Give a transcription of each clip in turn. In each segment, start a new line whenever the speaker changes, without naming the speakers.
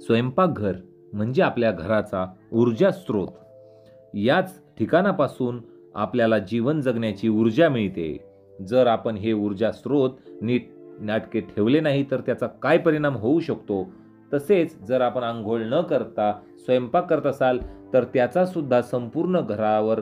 स्वयंपाकघर म्हणजे आपल्या घराचा ऊर्जा स्रोत. याच ठिकाणापासून आपल्याला जीवन जगण्याची ऊर्जा मिळते. जर आपण हे ऊर्जा स्रोत नीट नाटके ठेवले नाही तर त्याचा काय परिणाम होऊ शकतो. तसेच जर आपण आंघोळ न करता स्वयंपाक करत असाल तर त्याचा सुद्धा संपूर्ण घरावर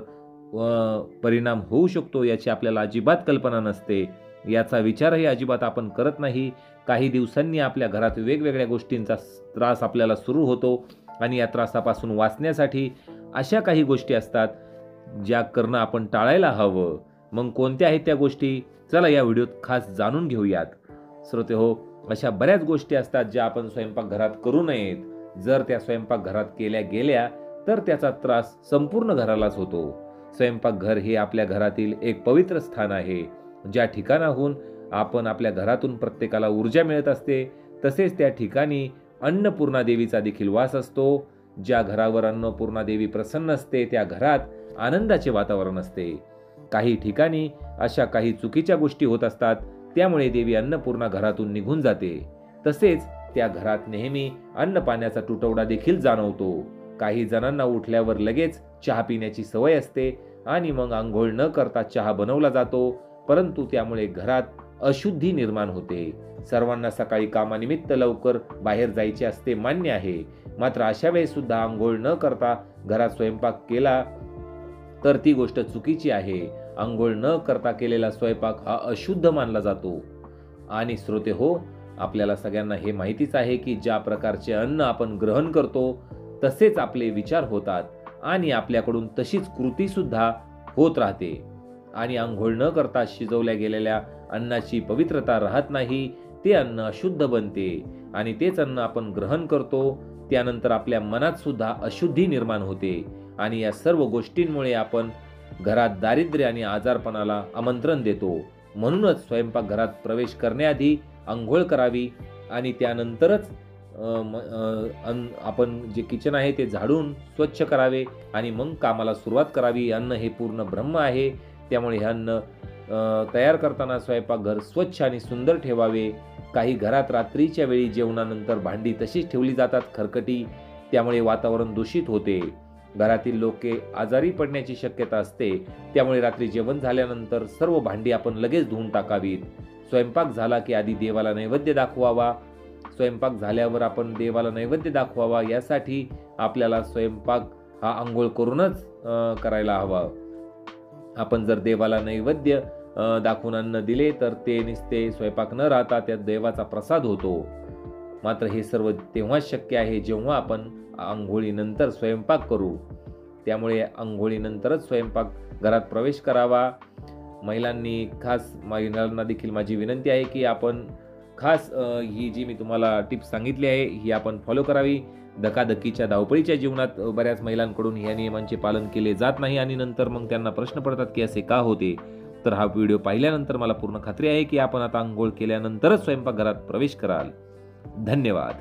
परिणाम होऊ शकतो, याची आपल्याला अजिबात कल्पना नसते. याचा विचारही अजिबात आपण करत नाही. काही दिवसांनी आपल्या घरात वेगवेगळ्या गोष्टींचा त्रास आपल्याला सुरू होतो आणि या त्रासापासून वाचण्यासाठी अशा काही गोष्टी असतात ज्या करणं आपण टाळायला हवं. मग कोणत्या आहेत त्या गोष्टी? चला या व्हिडिओत खास जाणून घेऊयात. श्रोतेहो, अशा बऱ्याच गोष्टी असतात ज्या आपण स्वयंपाकघरात करू नयेत. जर त्या स्वयंपाकघरात केल्या गेल्या तर त्याचा त्रास संपूर्ण घरालाच होतो. स्वयंपाकघर हे आपल्या घरातील एक पवित्र स्थान आहे, ज्या ठिकाणाहून आपण आपल्या घरातून प्रत्येकाला ऊर्जा मिळत असते. तसेच त्या ठिकाणी अन्नपूर्णा देवीचा देखील वास असतो. ज्या घरावर अन्नपूर्णा देवी प्रसन्न असते त्या घरात आनंदाचे वातावरण असते. काही ठिकाणी अशा काही चुकीच्या गोष्टी होत असतात, त्यामुळे देवी अन्नपूर्णा घरातून निघून जाते. तसेच त्या घरात नेहमी अन्न पाण्याचा तुटवडा देखील जाणवतो. काही जणांना उठल्यावर लगेच चहा पिण्याची सवय असते आणि मग आंघोळ न करता चहा बनवला जातो, परंतु त्यामुळे घरात अशुद्धी निर्माण होते. सर्वांना सकाळी कामानिमित्त लवकर बाहेर जायचे असते, मान्य आहे. मात्र अशा वेळेस सुद्धा आंघोळ न करता घरात स्वयंपाक केला तर ती गोष्ट चुकीची आहे. आंघोळ न करता केलेला स्वयंपाक हा अशुद्ध मानला जातो. आणि श्रोते हो, आपल्याला सगळ्यांना हे माहितीच आहे की ज्या प्रकारचे अन्न आपण ग्रहण करतो तसेच आपले विचार होतात आणि आपल्याकडून तशीच कृती सुद्धा होत राहते. आणि आंघोळ न करता शिजवल्या गेलेल्या अन्नाची पवित्रता राहत नाही. ते अन्न अशुद्ध बनते आणि तेच अन्न आपण ग्रहण करतो. त्यानंतर आपल्या मनात सुद्धा अशुद्धी निर्माण होते आणि या सर्व गोष्टींमुळे आपण घरात दारिद्र्य आणि आजारपणाला आमंत्रण देतो. म्हणूनच स्वयंपाकघरात प्रवेश करण्याआधी आंघोळ करावी आणि त्यानंतरच आपण जे किचन आहे ते झाडून स्वच्छ करावे आणि मग कामाला सुरुवात करावी. अन्न हे पूर्ण ब्रह्म आहे, त्यामुळे हे अन्न तयार करताना स्वयंपाकघर स्वच्छ आणि सुंदर ठेवावे. काही घरात रात्रीच्या वेळी जेवणानंतर भांडी तशीच ठेवली जातात खरकटी, त्यामुळे वातावरण दूषित होते. घरातील लोके आजारी पडण्याची शक्यता असते, त्यामुळे रात्री जेवण झाल्यानंतर सर्व भांडी आपण लगेच धुवून टाकावीत. स्वयंपाक झाला की आधी देवाला नैवेद्य दाखवावा. स्वयंपाक झाल्यावर आपण देवाला नैवेद्य दाखवावा. यासाठी आपल्याला स्वयंपाक हा आंघोळ करूनच करायला हवा. आपण जर देवाला नैवेद्य दाखवून अन्न दिले तर ते नुसते स्वयंपाक न राहता त्यात देवाचा प्रसाद होतो. मात्र हे सर्व तेव्हाच शक्य आहे जेव्हा आपण आंघोळीनंतर स्वयंपाक करू. त्यामुळे आंघोळीनंतरच स्वयंपाक घरात प्रवेश करावा. महिलांना देखील माझी विनंती आहे की आपण खास ही जी मी तुम्हाला टिप्स सांगितली आहे ही आपण फॉलो करावी. धकाधकीच्या धावपळीच्या जीवनात बऱ्याच महिलांकडून या नियमांचे पालन केले जात नाही आणि नंतर मग त्यांना प्रश्न पडतात की असे का होते. तर हा व्हिडिओ पाहिल्यानंतर मला पूर्ण खात्री आहे की आपण आता आंघोळ केल्यानंतरच स्वयंपाकघरात प्रवेश कराल. धन्यवाद.